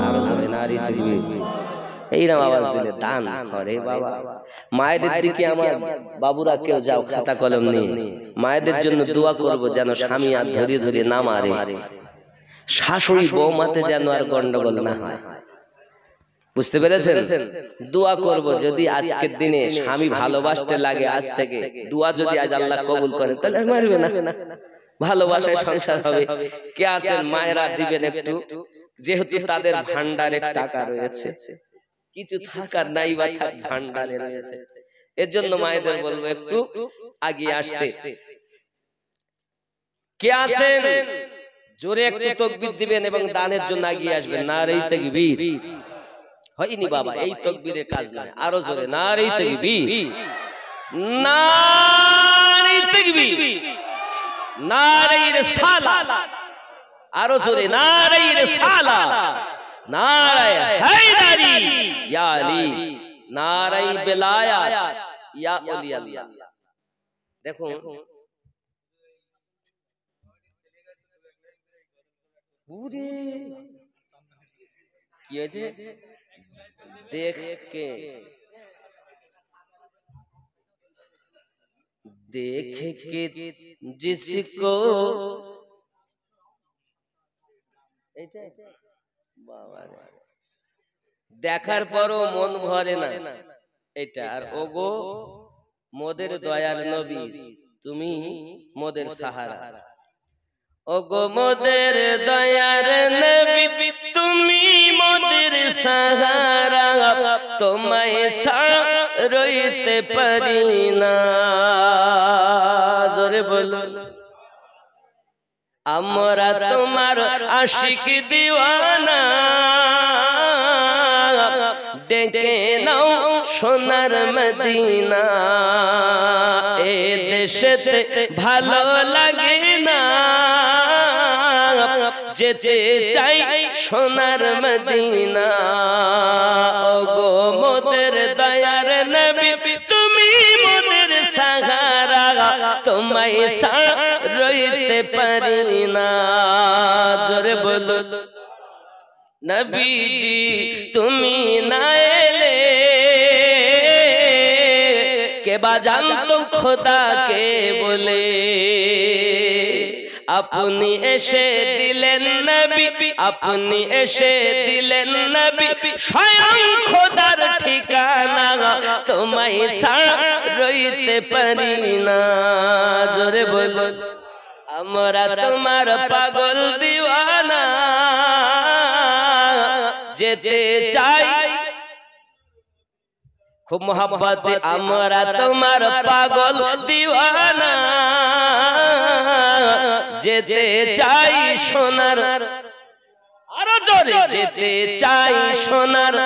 আরো জোরে নারী তাকবীর। এইরকম আওয়াজ দিলে দান করে বাবা। মায়েদের দিকে আমার বাবুরা কেউ যাও খাতা কলম নিয়ে মায়েদের জন্য দোয়া করব যেন স্বামী আর ধরিয়ে ধরিয়ে না মারে, শাশুড়ি বৌমাতে যেন আর গন্ডগোল না হয়। বুঝতে পেরেছেন? দোয়া করব যদি আজকের দিনে স্বামী ভালোবাসতে লাগে, আজ থেকে দোয়া যদি আজ আল্লাহ কবুল করে তাহলে মারবে না, ভালোবাসায় সংসার হবে। কে আছেন মায়েরা দিবেন একটু, যেহেতু তাদের ভান্ডারে টাকা রয়েছে, কিছু থাকার নাই বা থাক ভান্ডারে রয়েছে, এর জন্য মায়েদের বলবো একটু আগিয়ে আসতে। কে আছেন জোরে একটু তাকবীর দিবেন এবং দানের জন্য আগিয়ে আসবেন। নারে তাকবীর। হয়নি বাবা, এই তাকবীরের কাজ নয়, আরো জোরে নারে তাকবীর, নারে তাকবীর, নারে রিসালাত, আরো জোরে নারে রিসালাত, নারে হায়দারি ইয়া আলী, নারে বেলায়াত ইয়া ওলি আল্লাহ। দেখুন পুরে কি হয়েছে দেখকে, देखे के जिसको দেখার পরও মন ভরে না, এটা আর ওগো মোদের দয়ার নবী তুমি মোদের সাহারা। ওগো মোদের দয়ার নবী তুমি মোদের সাহারা, তোমায় রইতে পারি না। জোরে বলো, আমরা তোমার আশিক দিওয়ানা, ডেকে নাও সোনার মদিনা। এ দেশেতে ভালো লাগে না, যেতে চাই সোনার মদিনা। ওগো মোদের দয়ার নবী তুমি মোদের সাহারা, তোমায় রইতে পারি না। জোরে বলো, নবীজি তুমি না এলে কে বা জানতো খোদাকে বলে। আপনি এসে দিলেন নবী, আপনি এসে দিলেন নবী স্বয়ং খোদার ঠিকানা, তোমায় রইতে পারি না। জোরে বলো, আমরা তোমার পাগল দিওয়ানা, যেতে চাই খুব মোহাব্বতে, আমরা তোমার পাগল দিওয়ানা, যেতে চাই সোনার, আরো জোরে যেতে চাই সোনার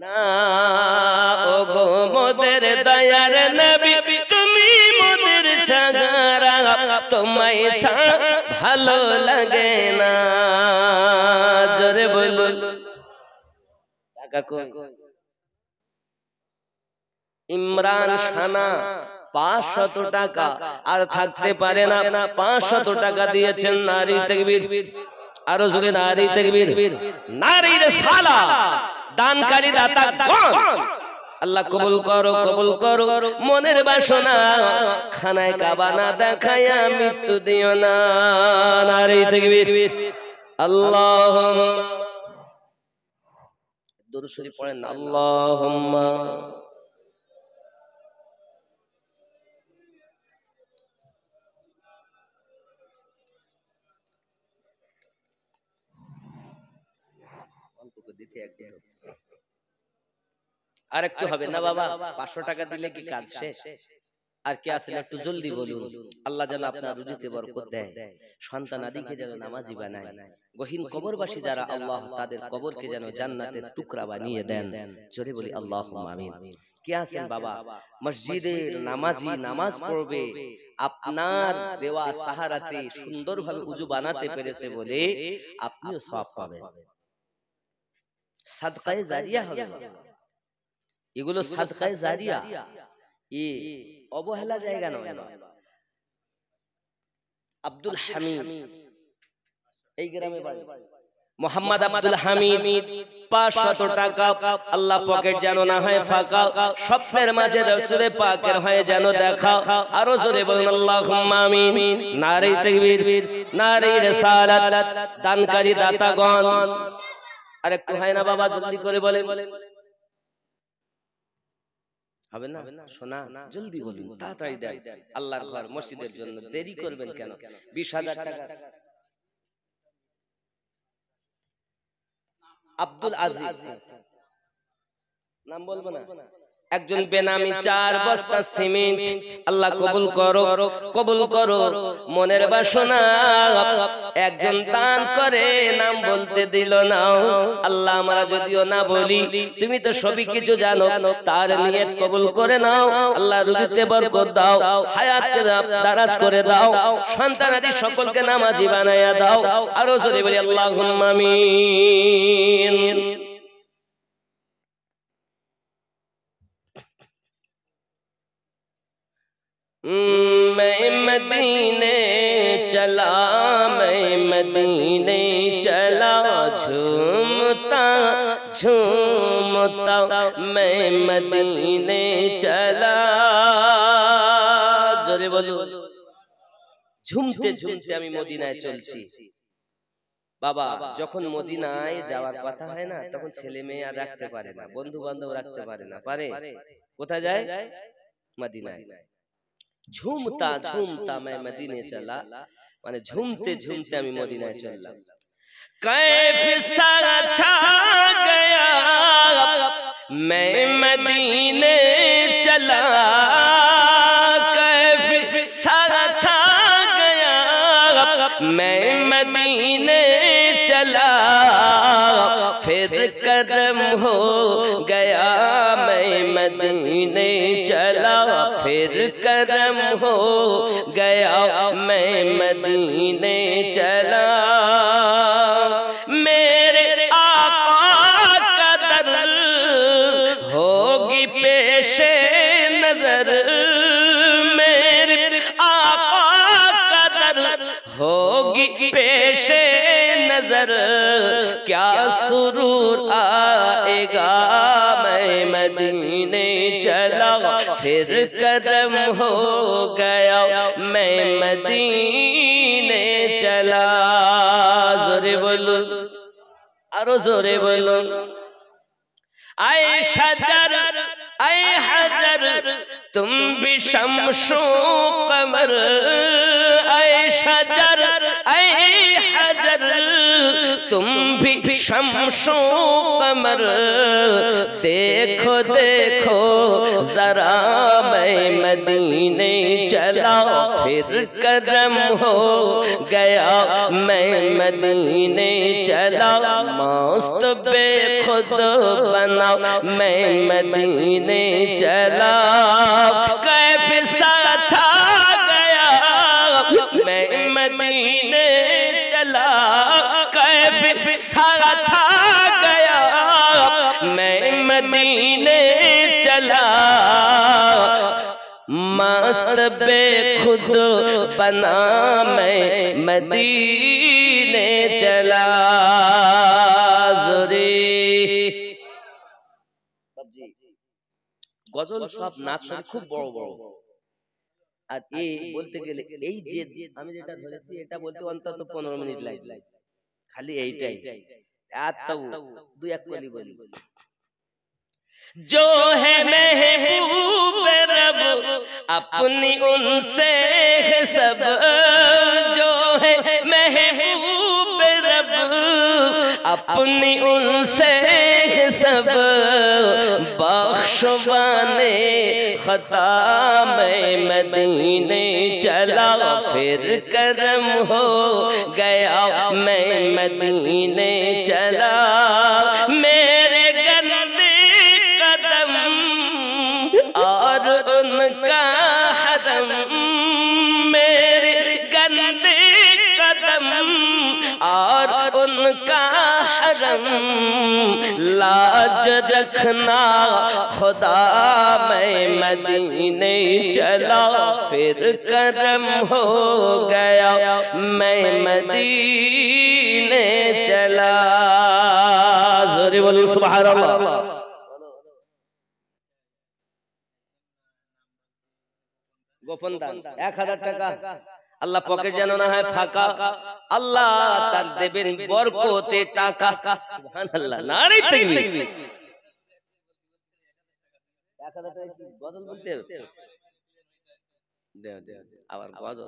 না। ওগো মোদের দয়ার নবী তুমি মোদের সাহারা, তোমায় ভালো লাগে না। জোরে বলো, টাকা কই? ইমরান সানা 500 টাকা আর থাকতে পারে না, 500 টাকা দিয়েছেন। নারী তাকবীর, আরো জোরে নারী তাকবীর, নারী রিসালাত। দানকারী দাতা গণ আল্লাহ কবুল করো, কবুল করো মনের বাসনা, খানায় কাবা না দেখায়া মৃত্যু দিও না। নারী তাকবীর, আল্লাহুম্মা দুরূদ শরীফ পড়েন, আল্লাহুম্মা আর একটু হবে না বাবা, 500 টাকা দিলে কি কাজ শেষ? আর কে আছেন একটু জলদি বলুন। আল্লাহ যেন আপনার রুজিতে বরকত দেয়, সন্তান আদিকে যেন নামাজি বানায়, গহীন কবরবাসী যারা আল্লাহ তাদের কবরকে যেন জান্নাতের টুকরা বানিয়ে দেন। জোরে বলি আল্লাহুম্মা আমিন। কে আছেন বাবা মসজিদের নামাজি, নামাজ পড়বে, আপনার দেওয়া সাহারাতে সুন্দরভাবে উযু বানাতে পেরেছে বলে আপনিও সওয়াব পাবেন, সাদকায়ে জারিয়া হবে। এগুলো সাদকায়ে জারিয়া, এ অবহেলা জায়গা নয়। আব্দুল হামিদ এই গ্রামে বাড়ি। মোহাম্মদ আব্দুল হামিদ 500 টাকা আল্লাহ পকেট যেন না হয় ফাঁকা, স্বপ্নের মাঝে রাসূলে পাকের হয় যেন দেখা। আরো জোরে বলুন আল্লাহুম্মা আমিন। নারে তাকবীর, নারে রিসালাত। দানকারী দাতাগণ আরেকটু হয় না বাবা, জলদি করে বলেন। হবে না শোনা, জলদি বলুন, তাড়াতাড়ি দেন। আল্লাহর ঘর মসজিদের জন্য দেরি করবেন কেন? 20,000 টাকা। আব্দুল আজিজ, নাম বলবো না, একজন বেনামি 4 বস্তা সিমেন্ট। আল্লাহ কবুল করো, কবুল করো মনের বাসনা। একজন দান করে নাম বলতে দিল না। আল্লাহ আমরা যদিও না বলি, তুমি তো সবই কিছু জানো, তার নিয়ত কবুল করে নাও। আল্লাহ রুজিতে বরকত দাও, হায়াতকে দারাজ করে দাও, সন্তানাদি সকলকে নামাজি বানায়া দাও। আরো জোরে বলি আল্লাহুম্মা আমিন। मैं मदीने चला, मैं मदीने चला, झूमता झूमता मैं मदीने चला। जोरे बोलो, झूमते झूमते আমি মদিনায় চলছি। বাবা যখন মদিনায় যাওয়ার কথা হয় না, তখন ছেলে মেয়ে আর রাখতে পারে না, বন্ধু বান্ধব রাখতে পারে না, পারে? কোথায় যায়? মদিনায়। झूमता झूमता मैं मदीने चला, माने झूमते झूमते আমি মদিনায় চললাম। कैफ सा छा गया मैं मदीने चला, कैफ सा छा गया मैं मदीने चला, फिर करम हो गया मैं मदीने चला, फिर करम हो गया मैं मदीने चला। मेरे आका का दर होगी पेशे नजर, मेरे आका का दर होगी पेशे नजर, क्या सुरूर आएगा मैं मदीने चला, फिर करम हो गया मैं मदीने चला। जोरे बोलो, आरो जोरे बोलो। आए शजर आए हजर तुम भी शम्सो कमर, आए शजर आए हजर तुम भी शम्सो कमर, देखो देखो जरा मैं मदीने चला, फिर करम हो गया मैं मदीने चला, मस्त बेखुद बना मैं मदीने चला। कैफ सा छा गया मैं मदीने चला, कैफ सा छा गया मैं मदीने चला, मस्त बेखुद बना मैं मदीने चला। গজল সব নাচ সব খুব বড় বড়, আর এই বলতে গেলে এই যে আমি যেটা ধরেছি এটা বলতে অন্তত 15 মিনিট লাগবে, খালি এইটাই। আর তাও দুই এক কলি বলি। जो है महबूब रब अपनी उनसे है सब, जो है महबूब रब अपनी उनसे है सब, बख्शवाने खता मैं मदीने चला, फिर करम हो गया मैं मदीने चला। मेरे गंदे कदम और उनका हरम, मेरे गंदे कदम और उनका हरम लाज रखना खुदा मैं मदीने चला फिर करम हो गया मैं मदीने चला। जोरे बोलो सुभान अल्लाह। গোপন দান 1000 টাকা আল্লাহ পকেট যেন না হয় ফাঁকা, আল্লাহ তার দেবেন বরকতে টাকা। সুবহানাল্লাহ, নারে তাকবীর। 1000 টাকা কি গজল বলতে হবে? দেও দেও আবার গজল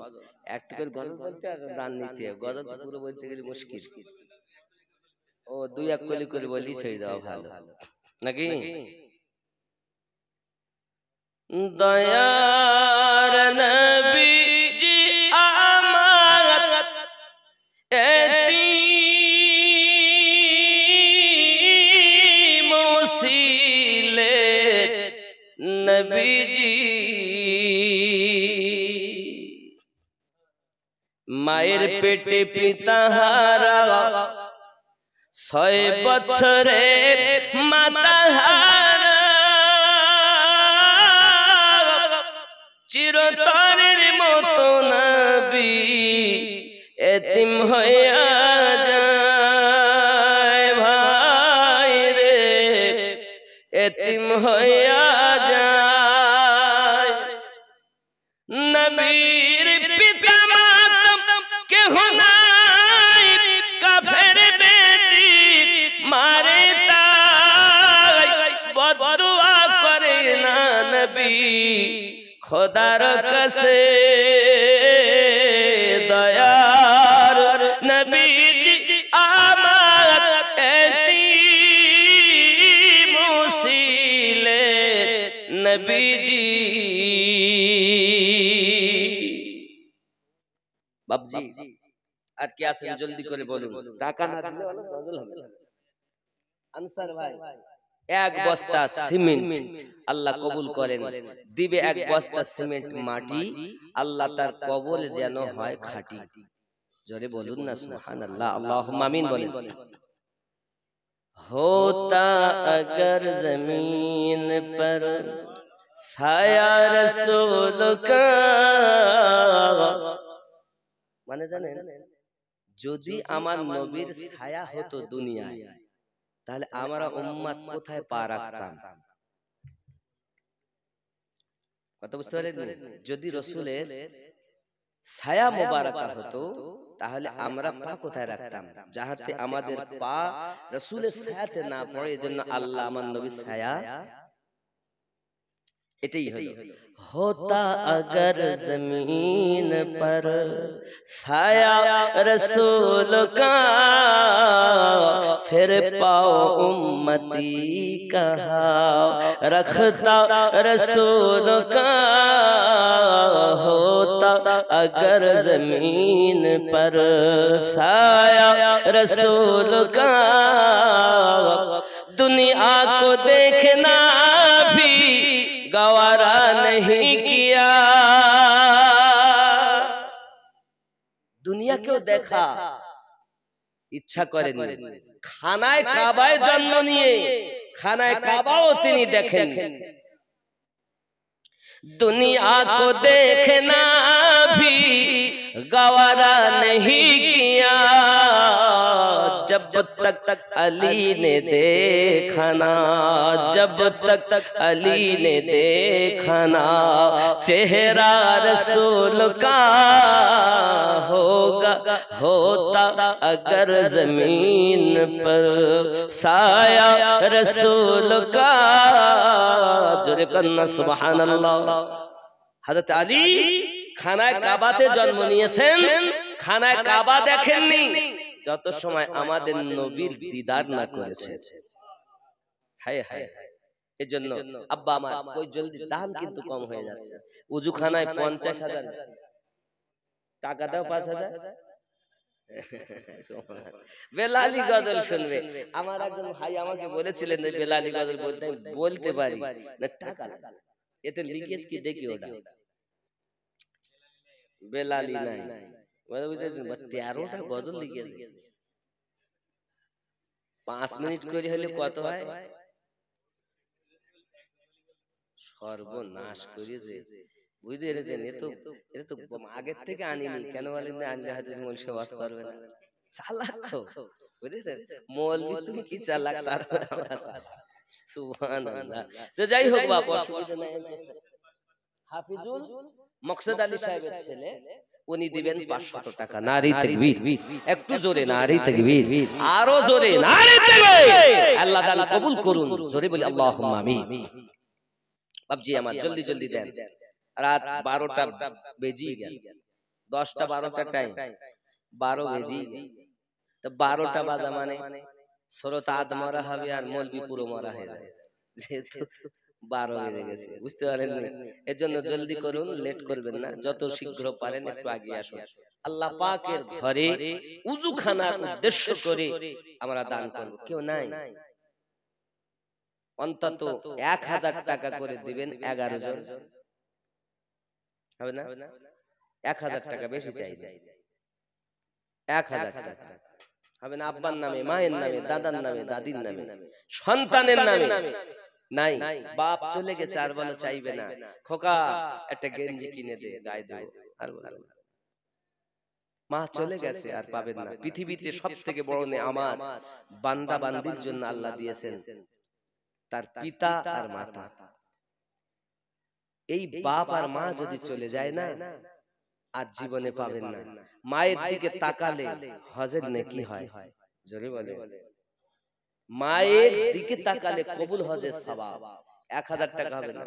একটু করে গজল বলতে আর দান নিতে হবে। গজল তো পুরো বলতে গেলে মুশকিল। ও দুই এক কলি করে বলি সেই দাও ভালো নাকি? দয়ার নবীজি আমার এতিম মুসিলে নবীজি মায়ের পেটে পিতা হারা 6 বছরের মাতা হারা চিরতরের মতো নবী এতিম হইয়া যায় ভাই রে এতিম হইয়া যায়। নবীর পিতা মাতা কেহ নাই কাফের বেটি মারে তাই বদদুয়া করে না নবী খোদার কাছে। দয়ার নবীজি আমার এতিম মুসিলে নবীজি। বাবজি আর কি আছেন জলদি করে বলুন, টাকা না দিলে অনেক গজল হবে। আনসার ভাই 1 বস্তা সিমেন্ট আল্লাহ কবুল করেন, দিবে 1 বস্তা সিমেন্ট মাটি, আল্লাহ তার কবর যেন হয় খাঁটি। জোরে বলুন না সুবহানাল্লাহ, আল্লাহুম্মা আমিন বলেন। होता अगर जमीन पर साया रसूल का, মানে জানেন যদি আমার নবীর ছায়া হতো দুনিয়ায় তাহলে আমরা উম্মত কোথায় পা রাখতাম? কথা বুঝতে পারলেন? যদি রাসূলের ছায়া মোবারকা হতো তাহলে আমরা পা কোথায় রাখতাম? যাহাতে আমাদের পা রাসূলের ছায়াতে না পড়ে, এজন্য আল্লাহ আমার নবীর ছায়া এটাই হলো। होता अगर जमीन पर साया रसूल का फिर पाओ उम्मती कहाँ रखता रसूल का। होता अगर जमीन पर साया रसूल का दुनिया को देखना भी गवारा नहीं किया। दुनिया क्यों देखा इच्छा करें, खानाए काबाए जन्म निये खानाए काबाओ तिनी देखें। दुनिया को देखना भी गवारा नहीं किया। जब तक अली ने देखा ना, जब तक अली ने देखा ना चेहरा रसूल का होगा। होता अगर जमीन पर साया रसूल का। जोरे कन्ना सुबहान अल्लाह। हजरत अली খানায় কাবাতে জন্ম নিয়েছেন, খানায় কাবা দেখেননি যত সময় আমাদের নবীর দিদার না করেছে। হায় হায়, এজন্য আব্বা আমার কই জলদি দাম কিন্তু কম হয়ে যাচ্ছে। উজুখানায় 50,000 টাকা দাও, 5,000 বেলালি গজল শুনবে। আমার একজন ভাই আমাকে বলেছিলেন যে বেলালি গজল বলতে পারি না, টাকা লাগে। এটা লিখেছ কি দেখি, ওটা বেলালি নাই, বুঝতেছেন? 13টা গজল লিখেছে। 5 মিনিট করে হলে কত হয়? সর্বনাশ করেছে, বুঝতে পেরেছেন? এ তো আগের থেকে আনিনি, কেন বলেন? আনলে হয়তো মন সেবাস করবে না। চালাক বুঝেছেন? মৌলবি তুমি কি চালাক, তারপরে আমরা চালাক। সুবহানাল্লাহ। তো যাই হোক বাপ, অসুবিধা নাই। হাফিজুল মকসদ আলী সাহেবের ছেলে, উনি দিবেন 500 টাকা। নারী তাকবীর, একটু জোরে নারী তাকবীর, আরো জোরে নারী তাকবীর। আল্লাহ দান কবুল করুন, জোরে বলি আল্লাহুম্মা আমিন। বাপজি আমার জলদি জলদি দেন, রাত 12টা বেজে গেল, 10টা 12টা টাইম, 12 বেজে গেল। তো 12টা বাজা মানে শ্রোতা আদ মরা হবে আর মৌলবি পুরো মরা হয়ে যাবে, যেহেতু 12 বেজে গেছে, বুঝতে পারেননি? এর জন্য জলদি করুন, লেট করবেন না, যত শীঘ্র পারেন একটু আগে আসুন। আল্লাহ পাকের ঘরে উযুখানার উদ্দেশ্য করে আমরা দান করব। কেউ নাই? অন্তত 1000 টাকা করে দিবেন, 11 জন হবে না? 1000 টাকা, বেশি চাই না, 1000 টাকা হবে না? আব্বার নামে, মায়ের নামে, দাদার নামে, দাদির নামে, সন্তানের নামে। নাই, বাপ চলে গেছে আর বলো চাইবে না, খোকা একটা গেঞ্জি কিনে দে, গায়ে দেব, আর বলো না। মা চলে গেছে আর পাবেন না। পৃথিবীতে সবথেকে বড় নেয়ামত বান্দা বান্দির জন্য আল্লাহ দিয়েছেন তার পিতা আর মাতা। এই বাপ আর মা যদি চলে যায় না, আর জীবনে পাবেন না। মায়ের দিকে তাকালে হজের নেকি হয়, জোরে বলে। মায়ের দিকে তাকালে কবুল হজের সওয়াব, 1000 টাকা হবে না।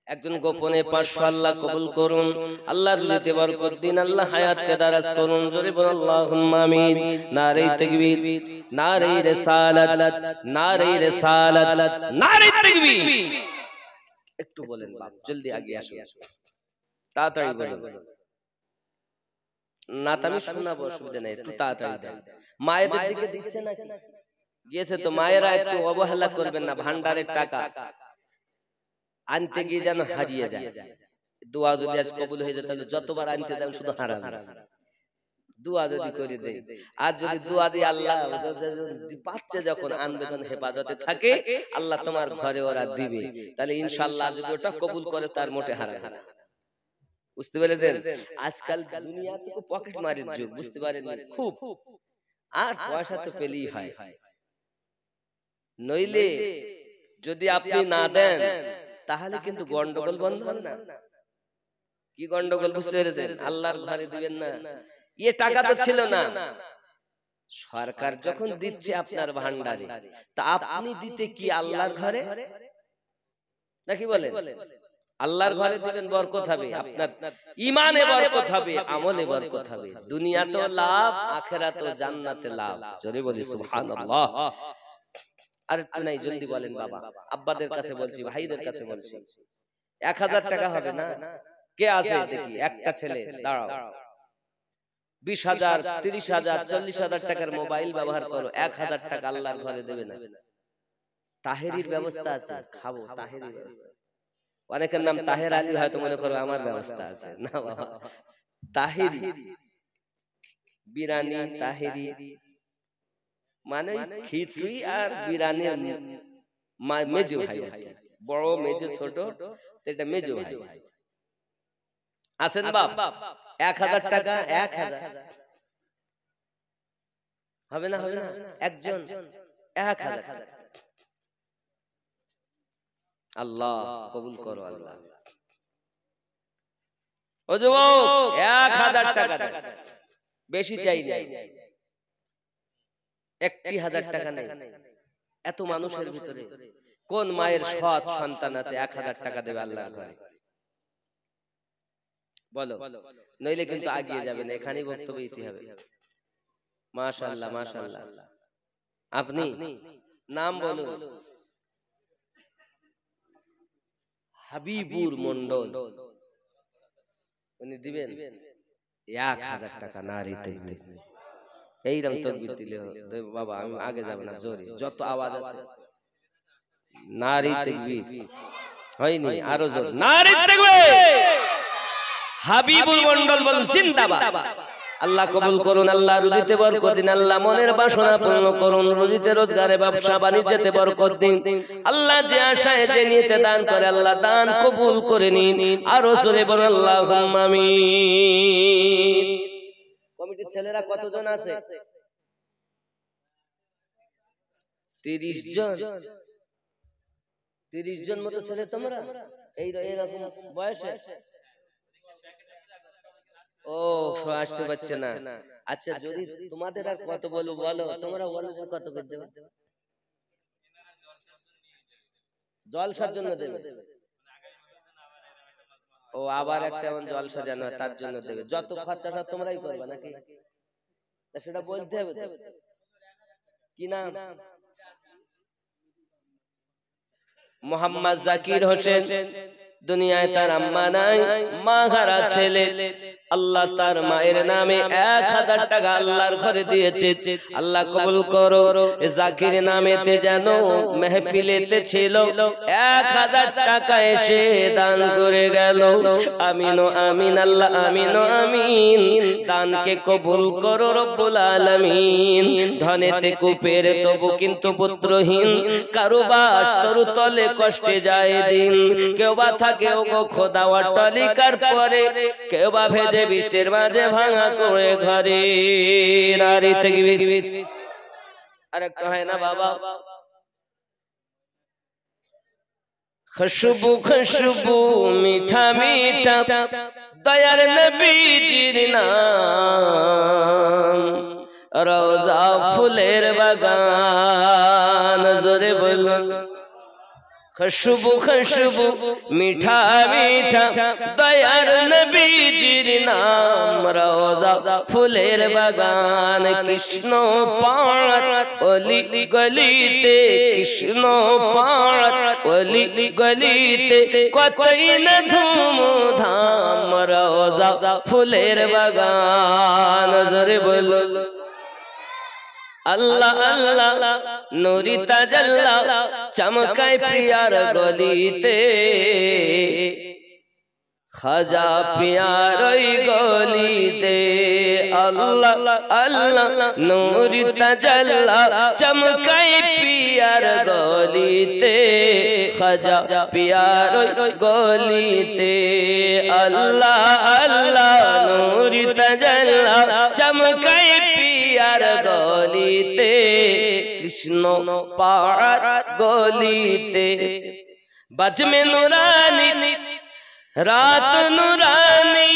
একজন গোপনে 500 আল্লাহ কবুল করুন, আল্লাহর রুজিতে বরকত দিন, আল্লাহ হায়াতকে দারাজ করুন, জোরে বল আল্লাহুম্মা আমিন। নারে তাকবীর, নারে রিসালাত, নারে রিসালাত, নারে তাকবীর। একটু বলেন বাপ, জলদি আগে আসুন, তাড়াতাড়ি বলুন। না তো আমি শোনাবো, অসুবিধা নেই, একটু তাড়াতাড়ি দেন। মায়েদের দিকে দিচ্ছে না গিয়েছে তো, মায়েরা একটু অবহেলা করবেন না। ভান্ডারের টাকা আনতে গিয়ে যেন হারিয়ে যায়। দোয়া যদি আজ কবুল হয়ে যায়, তাহলে যতবার আনতে যান শুধু হারাবে। দোয়া যদি করে দেয়, আর যদি দোয়া দিয়ে আল্লাহ পাচ্ছে, যখন আনবে তখন হেফাজতে থাকে, আল্লাহ তোমার ঘরে ওরা দিবে, তাহলে ইনশাআল্লাহ যদি ওটা কবুল করে তার মোটে হারাবে না। বুঝতে পেরেছেন? আজকাল দুনিয়া থেকে পকেট মারির যুগ, বুঝতে পারেন? খুব, আর পয়সা তো পেলেই হয়, নইলে যদি আপনি না দেন তাহলে কিন্তু গন্ডগোল বন্ধ হবে না। কি গন্ডগোল, বুঝতে পেরেছেন? আল্লাহর ঘরে দিবেন না, ইয়ে টাকা তো ছিল না, সরকার যখন দিচ্ছে আপনার ভান্ডারে, তা আপনি দিতে কি আল্লাহর ঘরে নাকি বলেন? আল্লাহর ঘরে দিবেন, বরকত হবে, আপনার ঈমানে বরকত হবে, আমলে বরকত হবে, দুনিয়াতেও লাভ, আখিরাতেও জান্নাতে লাভ। জোরে বলি সুবহানাল্লাহ। আর একটু নাই, জলদি বলেন বাবা। আব্বাদের কাছে বলছি, ভাইদের কাছে বলছি, 1000 টাকা হবে না? কে আছে দেখি, একটা ছেলে দাঁড়াও, 20,000, 30,000, 40,000 টাকার মোবাইল ব্যবহার করো, 1000 টাকা আল্লাহর ঘরে দেবে না? তাহেরির ব্যবস্থা আছে, খাবো, তাহেরির ব্যবস্থা। অনেকের নাম তাহের আলী, হয়তো মনে করো আমার ব্যবস্থা আছে, না বাবা। তাহেরি, বিরানি, তাহেরি মানে খিচুড়ি আর বিরানির মেজো ভাই, বড় মেজো ছোট, এটা মেজো ভাই। আসেন বাপ, 1000 টাকা, 1000 হবে না? হবে না? একজন 1000। আল্লাহ কবুল করো আল্লাহ। ও যুবক, 1000 টাকা দেন, বেশি চাই না, 1000 টাকা নেই। এত মানুষের ভিতরে কোন মায়ের সৎ সন্তান আছে 1000 টাকা দেবে আল্লাহর ঘরে? বলো, নইলে কিন্তু আগিয়ে যাবে না, এখানেই বক্তব্য দিতে হবে। মাশাআল্লাহ, মাশাআল্লাহ। আপনি নাম বলুন। হাবিবুর মন্ডল, উনি দিবেন 1000 টাকা। নারী তাকবীর, এইরকম তাকবীর দিলে বাবা আমি আগে যাব না, জোরে যত আওয়াজ আছে। নারী তাকবীর হয়নি, আরো জোরে নারী তাকবীর। হাবিবুল মন্ডল বলুন জিন্দাবাদ। আল্লাহ কবুল করুন, আল্লাহ রুজিতে বরকত দিন, আল্লাহ মনের বাসনা পূর্ণ করুন, রুজিতে রোজগারে ব্যবসা বাণিজ্যতে বরকত দিন। আল্লাহ যে আশায় যে নিতে দান করে আল্লাহ দান কবুল করে নিন। আর জোরে বলুন আল্লাহুম্মা আমিন। কমিটির ছেলেরা কতজন আছে? 30 জন। 30 জন মতো ছেলে তোমরা এইরকম বয়সে? ও আসতে পারছে না। আচ্ছা যদি তোমাদের আর কত বলো বলো, তোমরা বলো কত করে দেবে? জলসার জন্য দেবে? ও আবার একটা এমন জলসা জানো তার জন্য দেবে। যত খরচাটা তোমরাই করবে নাকি? সেটা বলতে হবে তো। কি নাম? মোহাম্মদ জাকির হোসেন। দুনিয়ায় তার আম্মা নাই, মা হারা ছেলে। আল্লাহ তার মায়ের নামে 1000 টাকা আল্লাহর ঘরে দিয়েছে। আল্লাহ কবুল করো। জাকির নামেতে যেন মেহফিলেতে ছিল 1000 টাকা এসে দান করে গেল। আমিন ও আমিন, আল্লাহ আমিন ও আমিন। দানকে কবুল করো রব্বুল আলামিন। ধনেতে কুপের তবু কিন্তু পুত্রহীন, কারো বাস তরু তলে কষ্টে যায় দিন। কেউ বা থাকে ওগো খোদা অট্টালিকার পরে, কেউ বা ভেজে বৃষ্টির মাঝে ভাঙা করে ঘরে। নারী তাকবীর। আর একটা হয় না বাবা, খুশবু খুশবু মিঠা মিঠা দয়ার নবীজির নাম, রওজা ফুলের বাগান। জোরে বলুন খুশবু খুশবু মিঠা মিঠা দয়ার নবীজির নাম, রওজা ফুলের বাগান। কৃষ্ণ পাড় অলি গলিতে, কৃষ্ণ পাড় অলি গলিতে কতই না ধুমধাম, রওজা ফুলের বাগান। জোরে বলুন আল্লাহ আল্লাহ। নূরি তাজাল্লা চমকায় প্রিয়ার গলিতে, খাজা পিয়ার ওই গলিতে। আল্লাহ আল্লাহ। নূরি তাজাল্লা চমকায় প্রিয়ার গলিতে, খাজা পিয়ার ওই গলিতে। আল্লাহ আল্লাহ। নূরি তাজাল্লা চমকায় প্রিয়ার গলিতে, কৃষ্ণ পাড় গলিতে। বাজমে নুরানি রাত নুরানি,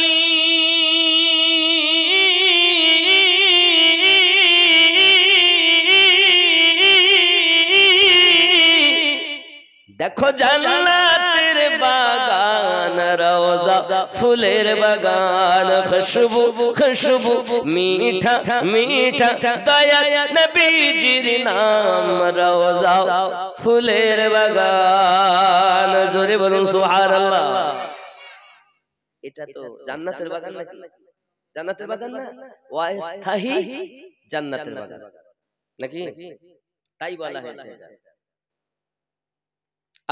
দেখো জান্নাতের বাগান, রওজা ফুলের বাগান। খুশবু খুশবু মিঠা মিঠা দয়ার নবীজির নাম, রওজা ফুলের বাগান। জোরে বলুন সুবহানাল্লাহ। এটা তো জান্নাতের বাগান নাকি? জান্নাতের বাগান না, ওয়াস্তাহি জান্নাতের বাগান নাকি? তাই বলা হয়েছে।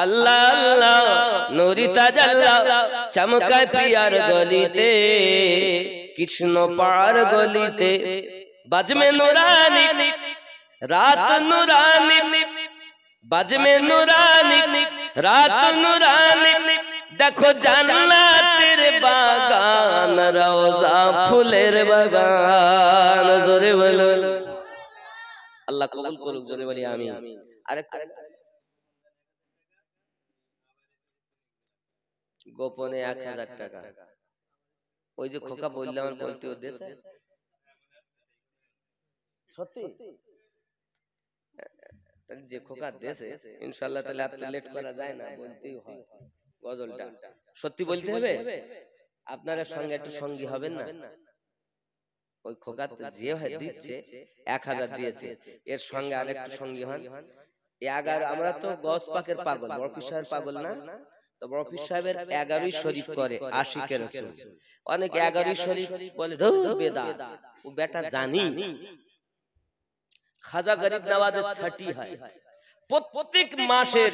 আল্লাহ আল্লাহ। নূরি তাজাল্লা চমকায় প্রিয়ার গলিতে, কৃষ্ণ পাড় গলিতে। বাজমে নুরানি রাত নুরানি, বাজমে নুরানি রাত নুরানি। দেখো জান্নাতের বাগান, রওজা ফুলের বাগান। জোরে বলুন আল্লাহ কবুল করুক। জোরে বলি আমিন। আরেকটা গোপনে 1000 টাকা। ওই যে খোকা বললাম বলতে ওদের সত্যি যে খোকা দেশে ইনশাআল্লাহ তাহলে এত লেট করা যায় না, বলতেই হয় গজলটা। সত্যি বলতে হবে। আপনারা সঙ্গে একটু সঙ্গী হবেন না? ওই খোকা যে হয় দিচ্ছে 1000 দিয়েছে, এর সঙ্গে আরেকটু সঙ্গী হন। 11 আমরা তো গস পাকের পাগল, বড় পীর সাহেবের পাগল না। তো বড় পীর সাহেবের 11ই শরীফ করে আশিকের রাসূল। অনেক 11ই শরীফ বলে বেদাত। ও বেটা জানি খাজা গরিব নওয়াজের ছটি হয় প্রত্যেক মাসের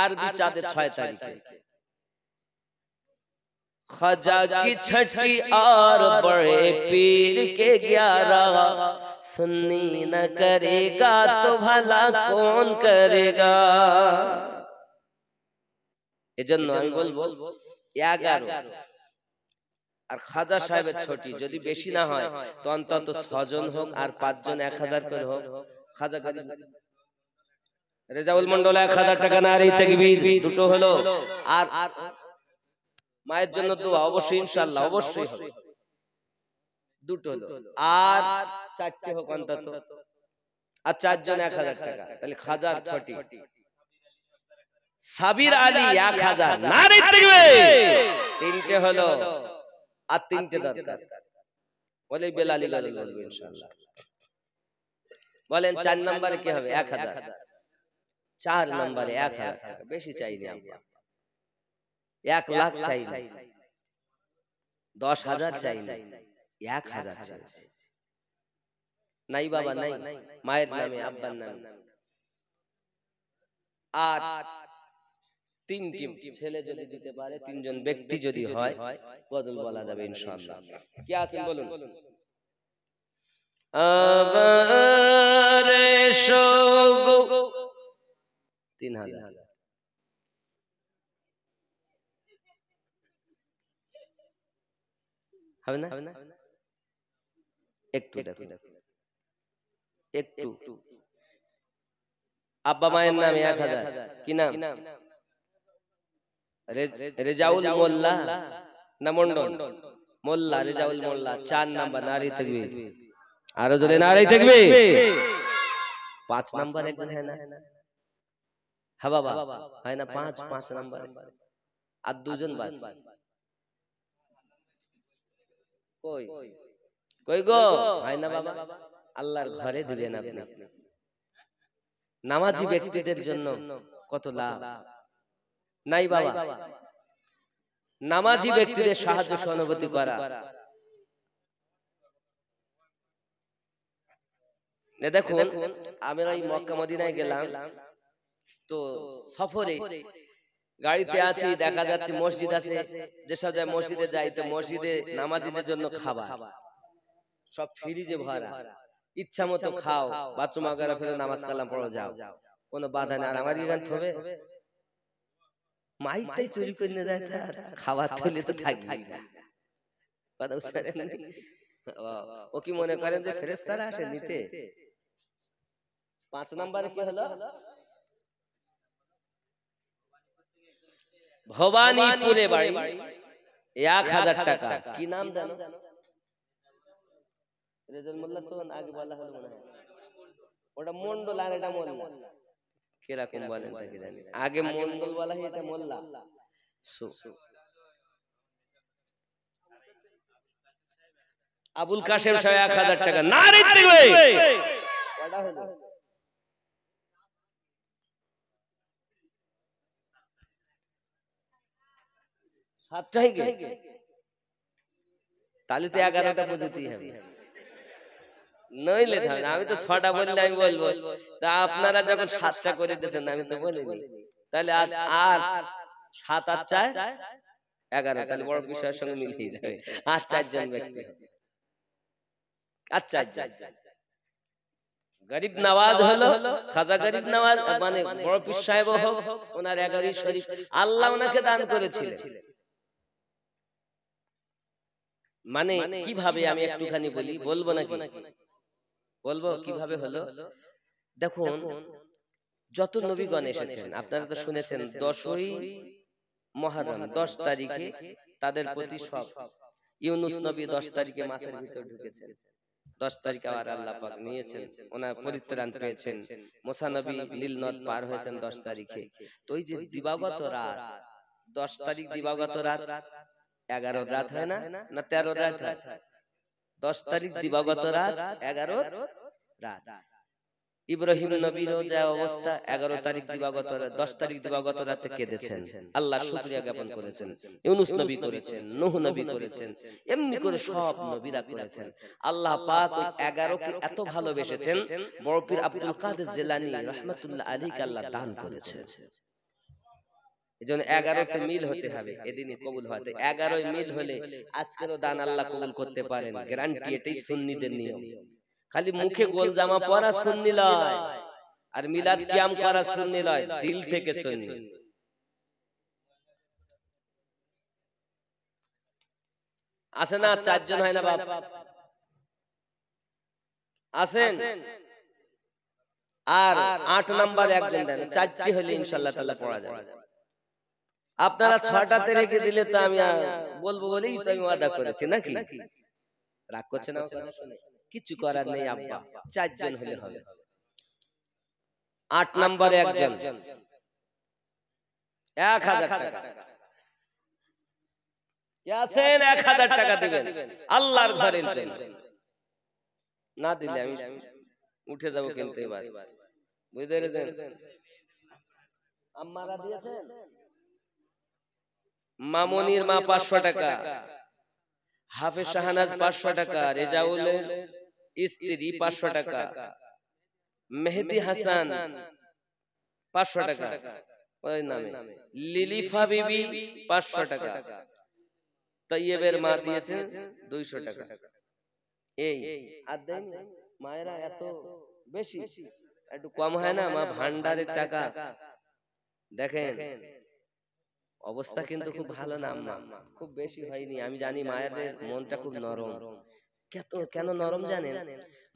আরবি চাঁদের 6 তারিখে। ख्वाजा की छठी और बड़े पीर के 11 सुन्नी न करेगा तो भला कौन करेगा। এজন্য আমি বলবো 11 আর খাজা সাহেবের ছটি যদি বেশি না হয় তো অন্তত 6 জন হোক আর 5 জন 1000 করে হোক। খাজা গরিব রেজাউল মন্ডল 1000 টাকা নারী তাকবীর দুটো হলো। আর মায়ের জন্য দোয়া অবশ্যই ইনশাআল্লাহ অবশ্যই হবে, দুটো হলো। আর 4টে হোক অন্তত, আর 4 জন 1000 টাকা, তাহলে খাজার ছটি। সাবির আলী 1000 নারী তাকবীর, 3টে হলো আর 3টে দরকার। বলে বেলালি গলে বলবো ইনশাআল্লাহ। বলেন 4 নম্বরে কি হবে? 1000। 4 নম্বরে 1000 টাকা, বেশি চাইনি আমরা, 1 লাখ চাইনি, 10,000 চাইনি, 1000 চাইছি। নাই বাবা নাই, মায়ের নামে আব্বার নামে। আর 3টি ছেলে যদি দিতে পারে, 3 জন ব্যক্তি যদি হয়, বদল বলা যাবে ইনশাআল্লাহ। কি আছেন বলুন? আবারে শোগো 3000 হবে না? একটু দেখো, একটু। আব্বা মায়ের নামে 1000। কি নাম? রেজাউল মোল্লা না মন্ডল? মোল্লা, রেজাউল মোল্লা। 4 নাম্বার নারী তাকবীর, আরো জোরে নারী তাকবীর। 5 নাম্বার একজন হয় না? হ্যাঁ বাবা হয় না? 5 নাম্বার আর 2 জন বাদ। কই কই গো? হয় না বাবা? আল্লাহর ঘরে দিবেন আপনি। নামাজি ব্যক্তিদের জন্য কত লাভ। নাই বাবা, নামাজি ব্যক্তিদের সাহায্য সহানুভূতি করা। দেখুন আমরা এই মক্কা মদিনায় গেলাম, তো সফরে গাড়িতে আছি, দেখা যাচ্ছে মসজিদ আছে, যেসব যায় মসজিদে যাই, তো মসজিদে নামাজিদের জন্য খাবার সব ফ্রিজে ভরা, ইচ্ছা মতো খাও, বাথরুম আগারা ফেলে নামাজ কালাম পড়ো, যাও, কোনো বাধা নেই। আর আমার কি গান হবে? মাইকটাই চুরি করে নিয়ে যায়, তার খাবার থলে তো থাকবেই না। কথা বুঝতে পারেন? ও কি মনে করেন যে ফেরেশতারা আসে নিতে? 5 নম্বরে কি হলো? ভবানীপুরে বাড়ি, 1000 টাকা। কি নাম জানো? রেজাউল মোল্লা তো আগে বলা হলো মনে হয়। ওটা মন্ডল আর এটা মোল্লা। কিরকম বলেন তাকে জানি, আগে মন্ডল বলা হয়, এটা মোল্লা। আবুল কাশেম সাহেব 1000 টাকা নারী তাকবীর। কটা হলো? 7টাই গে, তাহলে তো 11টা পজিটিভ হবে, নইলে থাকে। আমি তো 6টা বললে আমি বলবো, তা আপনারা যখন 7টা করে দিয়েছেন আমি তো বলিনি, তাহলে আর 7 আর 4 11, তাহলে বড় বিষয়ের সঙ্গে মিলিয়ে যাবে। আর 4 জন ব্যক্তি, আর 4 জন গরিব নওয়াজ হলো, খাজা গরিব নওয়াজ মানে বড় পীর সাহেব হোক, ওনার 11 শরীফ আল্লাহ ওনাকে দান করেছিলেন। মানে কিভাবে আমি একটুখানি বলি, বলবো নাকি? বলবো কিভাবে হলো। দেখুন যত নবীগণ এসেছেন আপনারা তো শুনেছেন, 10ই মুহররম 10 তারিখে তাদের প্রতি সব। ইউনূস নবী 10 তারিখে মাছের ভিতর ঢুকেছেন, 10 তারিখে আবার আল্লাহ পাক নিয়েছেন, ওনার পরিত্রাণ পেয়েছেন। মুসা নবী নীল নদ পার হয়েছেন 10 তারিখে। তো এই যে দিবাগত রাত, 10 তারিখ দিবাগত রাত 11 রাত হয় না, না 13 রাত হয়? 10 তারিখ দিবাগত রাত 11 রাত। ইব্রাহিম নবীরও যা অবস্থা, 11 তারিখ দিবাগত রাত, 10 তারিখ দিবাগত রাতে কেঁদেছেন, আল্লাহ শুকরিয়া জ্ঞাপন করেছেন। ইউনূস নবী করেছেন, নূহ নবী করেছেন, এমনি করে সব নবীরা করেছেন। আল্লাহ পাক ওই 11 কে এত ভালোবেসেছেন, বড় পীর আব্দুল কাদের জিলানী রাহমাতুল্লাহ আলাইহি আল্লাহ দান করেছেন। এজন্য 11তে মিল হতে হবে, এদিনই কবুল হয়। 11 মিল হলে আজকেরও দান আল্লাহ কবুল করতে পারেন, গ্যারান্টি। এটাই সুন্নিদের নিয়ম। খালি মুখে গোল জামা পরা সুন্নি নয়, আর মিলাদ কিয়াম করা সুন্নি নয়, দিল থেকে সুন্নি। আছে না? 4 জন হয় না বাপ? আছেন? আর 8 নাম্বার একজন দেন, 4টি হলে ইনশাআল্লাহ তাআলা পড়া যাবে। আপনারা 6টাতে রেখে দিলে তো আমি বলবো বলেই তো আমি ওয়াদা করেছি, নাকি? রাগ করছে না? কিছু করার নেই আব্বা, 4 জন হলে হবে। 8 নম্বরে একজন 1000 টাকা। কে আছেন? 1000 টাকা দিবেন আল্লাহর ঘরের জন্য। না দিলে আমি উঠে যাব কিন্তু এবার, বুঝতে পেরেছেন? আম্মারা দিয়েছেন। মামুনির মা 500 টাকা, হাফেজ শাহনাজ 500 টাকা, রেজাউলের স্ত্রী 500 টাকা, মেহেদি হাসান 500 টাকা, ওই নামে লিলিফা বিবি 500 টাকা, তৈয়বের মা দিয়েছেন 200 টাকা। এই আর দেন মায়েরা এত বেশি, একটু কম হয় না? মা ভান্ডারের টাকা দেখেন, অবস্থা কিন্তু খুব ভালো না আম্মা, খুব বেশি হয়নি। আমি জানি মায়েদের মনটা খুব নরম। কেন নরম জানেন?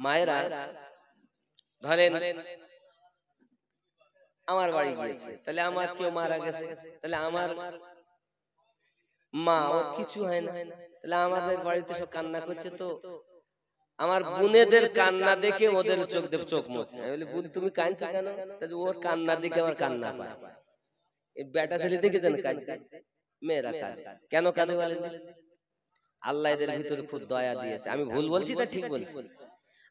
মায়েরা ধরেন আমার বাড়ি গিয়েছে, তাহলে আমার কেউ মারা গেছে, তাহলে আমার মা, ওর কিছু হয় না, তাহলে আমাদের বাড়িতে সব কান্না করছে, তো আমার বোনেদের কান্না দেখে ওদের চোখ মুছে। আমি বলি, বোন তুমি কাঁদছো কেন? তাহলে ওর কান্না দেখে আমার কান্না পায়। এই বেটা ছেলে দেখেছেন কাঁদতে, মেয়েরা কাঁদে কেন? কাঁদে বলেন? আল্লাহ এদের ভিতরে খুব দয়া দিয়েছে। আমি ভুল বলছি না ঠিক বলছি?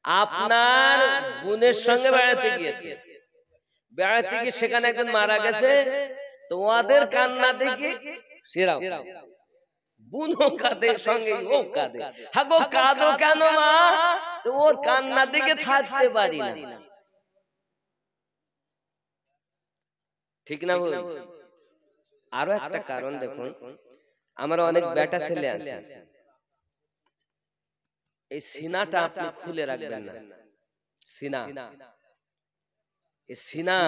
আপনার বোনের সঙ্গে বেড়াতে গিয়েছে, বেড়াতে গিয়ে সেখানে একজন মারা গেছে, তো ওদের কান্না দেখে সেরাও বুনো কাঁদে, সঙ্গে ও কাঁদে। হাগো কাঁদো কেন মা? তো ওর কান্না দেখে থাকতে পারি না। ঠিক না? আরো একটা কারণ দেখুন, আমার অনেক বেটা ছেলে আছে, এই সিনাটা আপনি খুলে রাখবেন না। সিনা, এই সিনা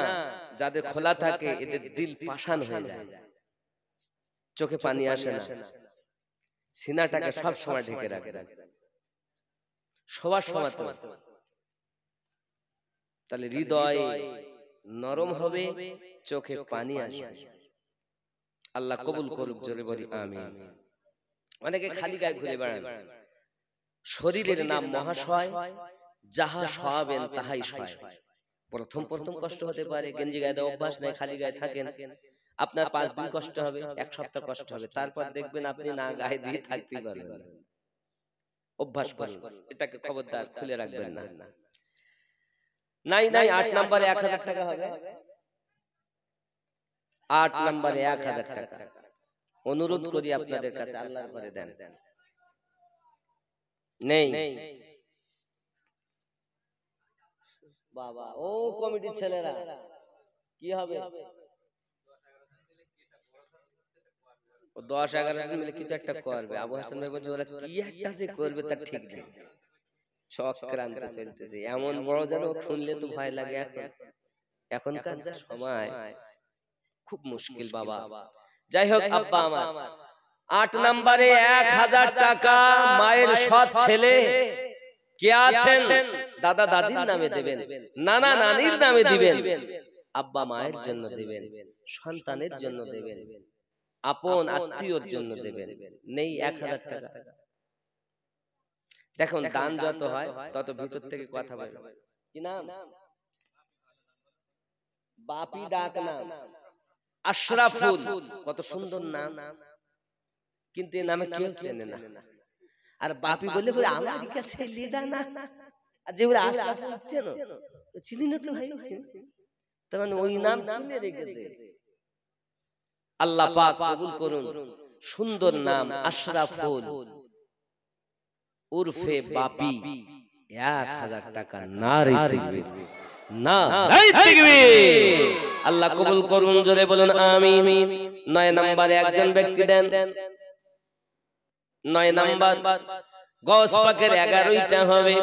যাদের খোলা থাকে এদের দিল পাষাণ হয়ে যায়, চোখে পানি আসে না। সিনাটাকে সব সময় ঢেকে রাখবেন, সবার সময়। তাহলে হৃদয় নরম হবে, চোখে পানি আসবে। আল্লাহ কবুল করুক, জোরে বলি আমিন। অনেকে খালি গায়ে ঘুরে বেড়ান। শরীরের নাম মহাশয়, যাহা সহাবেন তাহাই সয়। প্রথম কষ্ট হতে পারে, গেঞ্জি গায়ে দেওয়া অভ্যাস নাই, খালি গায়ে থাকেন, আপনার 5 দিন কষ্ট হবে, 1 সপ্তাহ কষ্ট হবে, তারপর দেখবেন আপনি না গায়ে দিয়ে থাকতে পারবেন। অভ্যাস করুন, এটাকে খবরদার খুলে রাখবেন না। নাই 8 নম্বরে 1000 টাকা হবে। 8 নম্বরে 1000 টাকা অনুরোধ করি আপনাদের কাছে, আল্লাহর ঘরে দেন। নেই বাবা, ও কমিটির ছেলেরা কি হবে? 10-11 জন মিলে কিছু একটা করবে। আবু হাসান ভাই বলছে ওরা কি একটা যে করবে তার ঠিক নেই, চক্রান্ত চলতেছে এমন বড়, যেন শুনলে তো ভয় লাগে। এখনকার যা সময়, খুব মুশকিল বাবা। যাই হোক আব্বা আমার, 8 নম্বরে 1000 টাকা মায়ের সৎ ছেলে কে আছেন, দাদা দাদির নামে দেবেন, নানা নানির নামে দিবেন, আব্বা মায়ের জন্য দেবেন, সন্তানের জন্য দেবেন, আপন আত্মীয়র জন্য দেবেন। নেই 1000 টাকা। দেখুন দান যত হয় তত ভিতর থেকে কথা বলে। কি নাম? বাপি ডাক নাম আশরাফুল, কত সুন্দর নাম, কিন্তু এই নামে কেউ চেনে না। আর বাপি বলে বলে আমেরিকা ছেলেটা না, আর যেগুলো আশরাফুল চেনো, চিনি না তো ভাই, তার মানে ওই নাম তুলে রেখেছে। আল্লাহ পাক কবুল করুন, সুন্দর নাম আশরাফুল উরফে বাপি, 1000 টাকা। নারে তাকবীর, নারে তাকবীর। আল্লাহ কবুল করুন, জোরে বলুন আমিন। 9 নম্বরে একজন ব্যক্তি দেন। 9 নাম্বার গস পাকের 11টা হবে।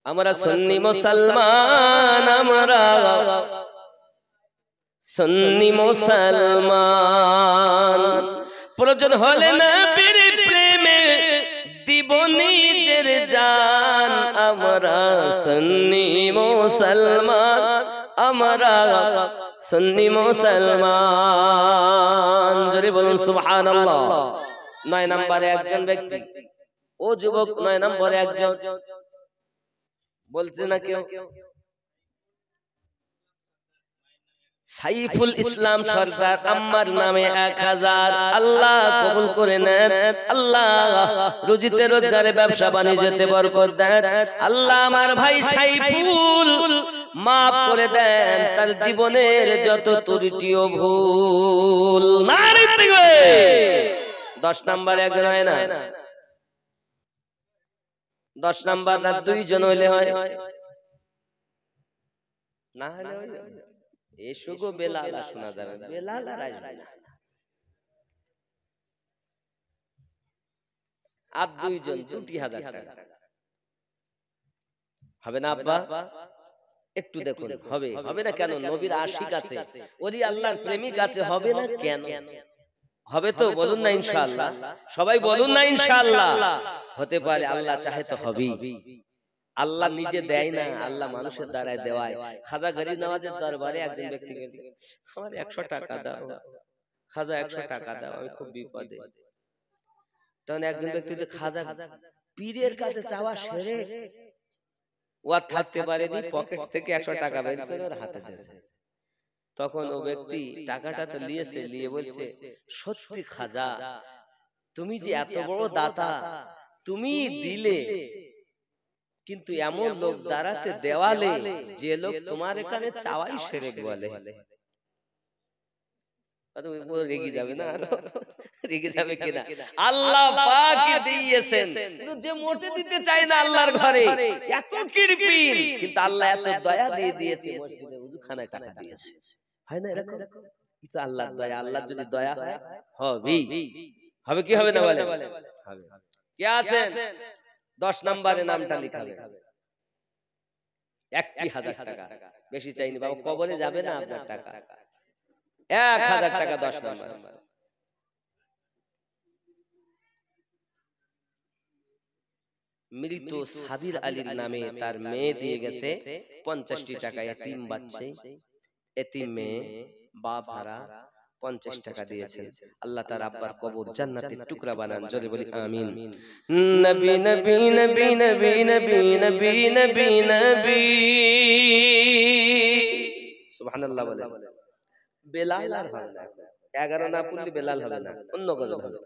আমরা সুন্নি মুসলমান, আমরা সুন্নি মুসলমান। প্রয়োজন হলে নবীর প্রেমে দিব নিজের জান। আমরা সুন্নি মুসলমান, আমরা সুন্নি মুসলমান। জোরে বলুন সুবহানাল্লাহ। 9 নম্বরে একজন ব্যক্তি, ও যুবক, 9 নম্বরে একজন বলছে না কেউ, সাইফুল ইসলাম সরকার আম্মার নামে 1000। আল্লাহ কবুল করে নেন। আল্লাহ রুজিতে রোজগারে ব্যবসা বাণিজ্যতে বরকত দেন। আল্লাহ আমার ভাই সাইফুল মাফ করে দেন তার জীবনের যত ত্রুটি ও ভুল। নারে তাকবীর। 10 নম্বরে একজন হয় না, 10 নাম্বার আর 2 জন হইলে হয় না, হলে এসো গো বেলাল, শোনা যাবে বেলাল আর আসবে না। আর 2 জন 2000 টাকা হবে না আব্বা? একটু দেখুন, হবে হবে না কেন? নবীর আশিক আছে, ওলি আল্লাহর প্রেমিক আছে, হবে না কেন? হবে তো বলুন না ইনশাআল্লাহ, সবাই বলুন না ইনশাআল্লাহ। হতে পারে, আল্লাহ চাহে তো হবেই। আল্লাহ নিজে দেয় না, আল্লাহ মানুষের দ্বারাই দেওয়ায়। খাজা গরিব নওয়াজের দরবারে একজন ব্যক্তি গেছে, আমার 100 টাকা দাও খাজা, 100 টাকা দাও, আমি খুব বিপদে। তখন একজন ব্যক্তি যে খাজা পীরের কাছে চাওয়া সেরে ও আর থাকতে পারেনি, পকেট থেকে 100 টাকা বের করে ওর হাতে দিয়েছে। তখন ও ব্যক্তি টাকাটা তো নিয়েছে, নিয়ে বলছে, সত্যি খাজা, তুমি যে এত বড় দাতা, তুমি দিলে, কিন্তু এমন লোক দাঁড়াতে দেওয়ালে যে লোক তোমার এখানে চাওয়াই সেরেক বলে। রেগে যাবে না? রেগে যাবে কিনা? আল্লাহ পাক দিয়েছেন, কিন্তু যে মোটে দিতে চায় না আল্লাহর ঘরে, এত কিরপিন, কিন্তু আল্লাহ এত দয়া দিয়ে দিয়েছে, মসজিদে ওযুখানায় টাকা দিয়েছে। হয় না এরকম? কিন্তু আল্লাহর দয়া, আল্লাহ যদি দয়া হয় হবেই। হবে কি হবে না বলে? হবে। কে আছেন 10 নম্বরে নামটা লিখাবে। 1000 টাকা, বেশি চাইনি বাবা, কবরে যাবে না আপনার টাকা। 1000 টাকা 10 নম্বর। মৃত সাবির আলীর নামে তার মেয়ে দিয়ে গেছে 50টি টাকা, এতিম বাচ্চা, এতিম মেয়ে, বাপ হারা, 50 টাকা দিয়েছেন। আল্লাহ তার আব্বার কবর জান্নাতের টুকরা বানান, জোরে বলি আমিন। নবী নবী নবী নবী নবী নবী নবী নবী, সুবহানাল্লাহ বলে। বেলাল আর হবে না, 11 না পড়লে বেলাল হবে না, অন্য গজল হবে।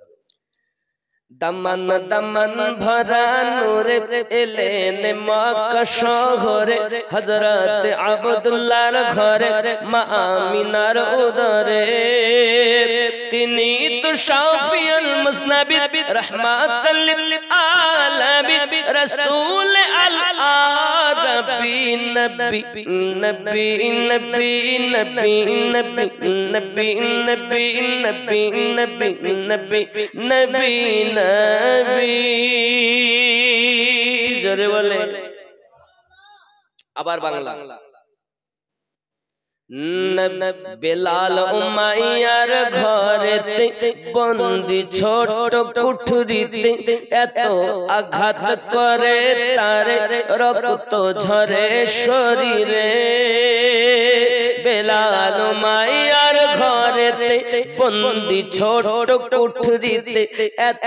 দামান দামান ভরা নূরে এলেন মক্কা শহরে, হযরত আব্দুল্লাহর ঘরে, মা আমিনার উদরে। তিনি তো শাফিউল মুসনাবি, রাহমাতাল লিল আলামিন, রাসূল আল আরবি, নবী নবী নবী নবী নবী নবী নবী নবী নবী নবী নবী নবী, জোরে বলে। আবার বাংলা। বেলাল উমাইয়ার ঘরেতে বন্দি ছোট কুঠরিতে, এত আঘাত করে তারে রক্ত ঝরে শরীরে। বেলাল উমাইয়ার ঘরেতে বন্দি ছোট কুঠরিতে, এত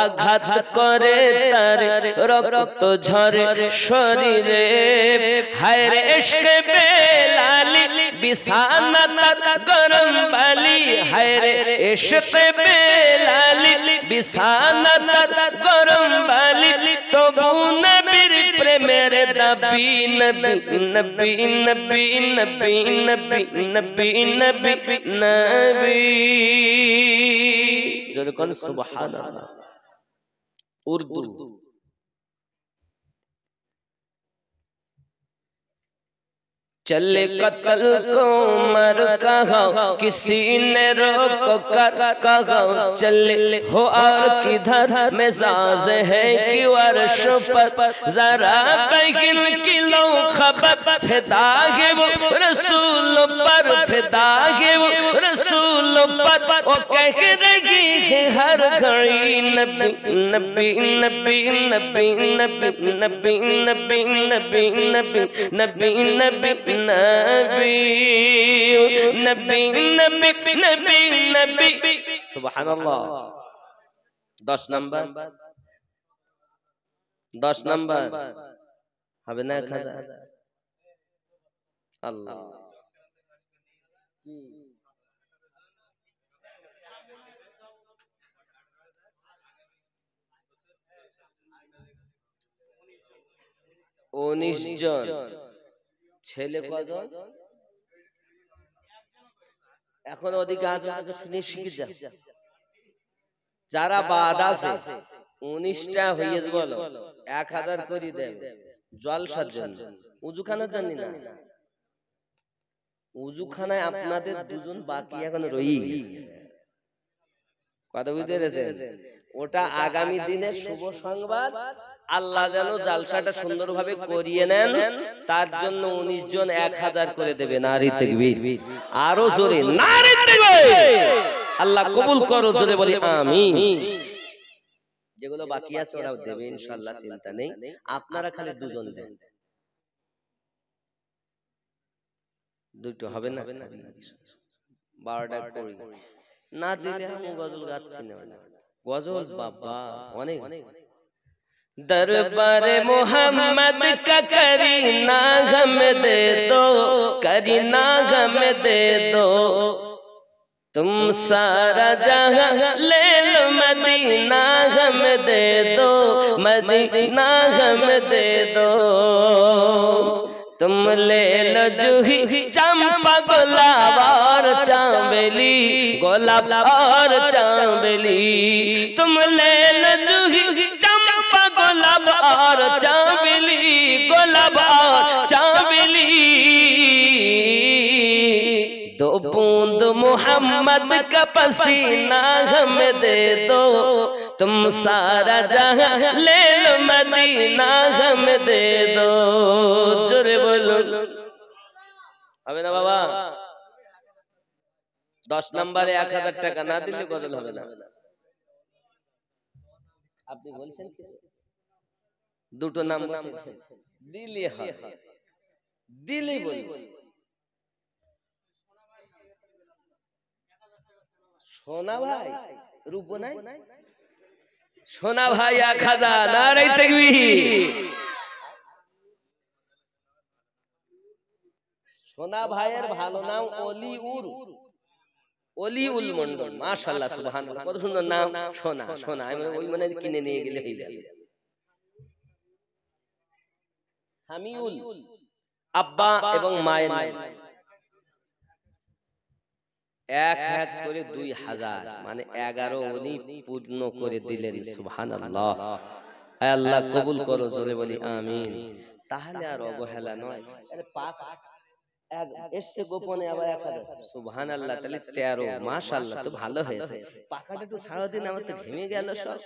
আঘাত করে তারে রক্ত ঝরে শরীরে। হায় রে ইশকে বেলালি বিছানা তার গরম বালি, হায় রে ইশকে বেলালি বিছানা তার গরম বালি, তবু নবীর প্রেমের দাবি, নবী নবী নবী নবী নবী নবী নবী নবী, যখন সুবহানাল্লাহ। উর্দু चले कत्ल को मर कहा किसी ने रोक कर कहा चले हो और किधर मिजाज है कि वर्ष पर जरा बगिन किलो खबर फिदा है वो रसूल पर फिदा है वो रसूल पर वो कह रही है हर घड़ी नबी नबी नबी नबी नबी नबी नबी नबी नबी नबी नबी नबी नबी नबी नबी नबी सुबहानअल्लाह 10 नंबर হবে না 1000 আল্লাহ কি 19 জন ছেলে কজন এখন ওদিকে আজকে শুনে শিখে যা যারা বাদ আছে 19টা হইছে বলো 1000 করে দেব জলসার জন্য উজুখানার জন্য না উজুখানায় আপনাদের দুজন বাকি এখন রই গেছে কথা বুঝতে পেরেছেন ওটা আগামী দিনের শুভ সংবাদ আল্লাহ যেন জালসাটা সুন্দরভাবে করিয়ে নেন তার জন্য 19 জন 1000 করে দেবে নারী তাকবীর আরো জোরে নারী তাকবীর আল্লাহ কবুল করো জোরে বলি আমিন যেগুলো বাকি আছে ওরাও দেবে ইনশাআল্লাহ চিন্তা নেই আপনারা খালি দুজন দেন দুটো হবে না 12টা করি না দিলে আমি গজল গাচ্ছি না গজল বাবা অনেক दरबार मोहम्मद का करीना हम दे दो करीना हम दे दो तुम सारा जहां ले लो मदीना हम दे दो मदीना हम दे दो तुम ले लो जूही चंपा गुलाब और चांबेली गुलाब और चांबेली तुम ले लो जूही चंपा गुलाब और चांबेली गुलाब और चांबेली दो बूंद मोहम्मद का पसीना हमें दे दो तुम सारा जहां ले लो मदीना हमें दे दो जोरे बोलो হবে না বাবা 10 নম্বরে 1000 টাকা না দিলে গজল হবে না আপনি বলছেন কি দুটো নাম দিলে হয় দিলে বলবো সোনা ভাই রূপ নাই সোনা ভাই 1000 নারে তাকবীর সোনা ভাইয়ের ভালো নাম অলিউল মন্ডল মাশাআল্লাহ সুবহানাল্লাহ কত সুন্দর নাম সোনা সোনা আমি ওই মনে কিনে নিয়ে গেলে হয়ে যাবে সামিউল আব্বা এবং মায়ের নাম এক এক করে 2000 মানে 11 উনি পূর্ণ করে দিলেন সুবহানাল্লাহ আয় আল্লাহ কবুল করো জোরে বলি আমিন তাহলে আর অবহেলা নয় আরে পাক এক এসে গোপনে আবার 1000 সুবহানাল্লাহ তাহলে 13 মাশাআল্লাহ তো ভালো হয়েছে পাকাটা একটু ছাড়া দিন আমার তো ঘেমে গেল সব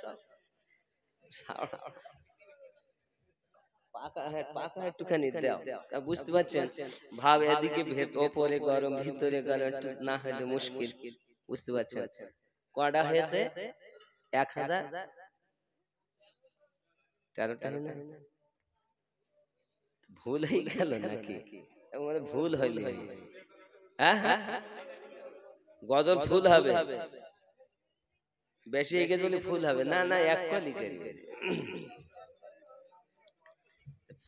পাকা হ্যাঁ পাকা একটুখানি দাও বুঝতে পারছেন ভাব এদিকে ভেত ওপরে গরম ভিতরে গরম একটু না হলে মুশকিল বুঝতে পারছেন কয়টা হয়েছে 1000 13টা হলো ভুল হয়ে গেল নাকি মানে ভুল হইল হ্যাঁ গজল ফুল হবে বেশি হয়ে গেলে বলে ফুল হবে না না এক কলি করি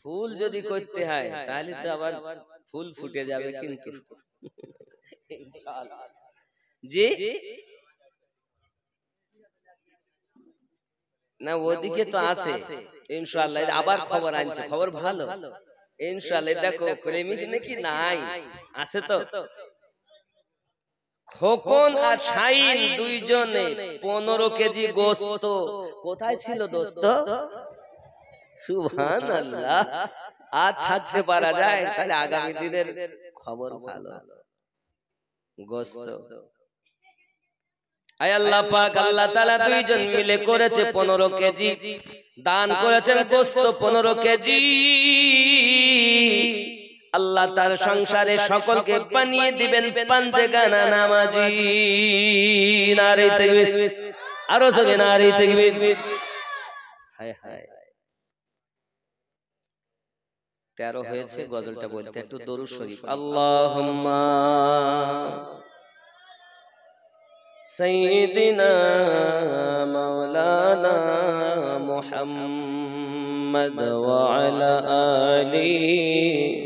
ফুল যদি করতে হয় তাহলে তো আবার ফুল ফুটে যাবে কিন্তু ইনশাআল্লাহ জি না ওদিকে তো আছে ইনশাআল্লাহ আবার খবর আনছে খবর ভালো ইনশাআল্লাহ দেখো প্রেমিক নাকি নাই আছে তো খোকন আর শাইন দুইজনে 15 কেজি গোশত কোথায় ছিল দোস্ত সুবহানাল্লাহ আর থাকতে পারা যায়, তাহলে আগামী দিনের খবর ভালো। গোস্ত আয় আল্লাহ পাক, আল্লাহ তাআলা দুইজন মিলে করেছে 15 কেজি, দান করেছেন গোস্ত 15 কেজি। আল্লাহ তার সংসারে সকলকে বানিয়ে দিবেন পাঞ্জেগানা নামাজি। নারে তাকবীর, আরো জোরে নারে তাকবীর। হায় হায় 13 হয়েছে, গজলটা বলতে একটু দরুদ শরীফ। আল্লাহুম্মা সাইয়্যিদিনা মাওলানা মুহাম্মদ ওয়া আলা আলিহি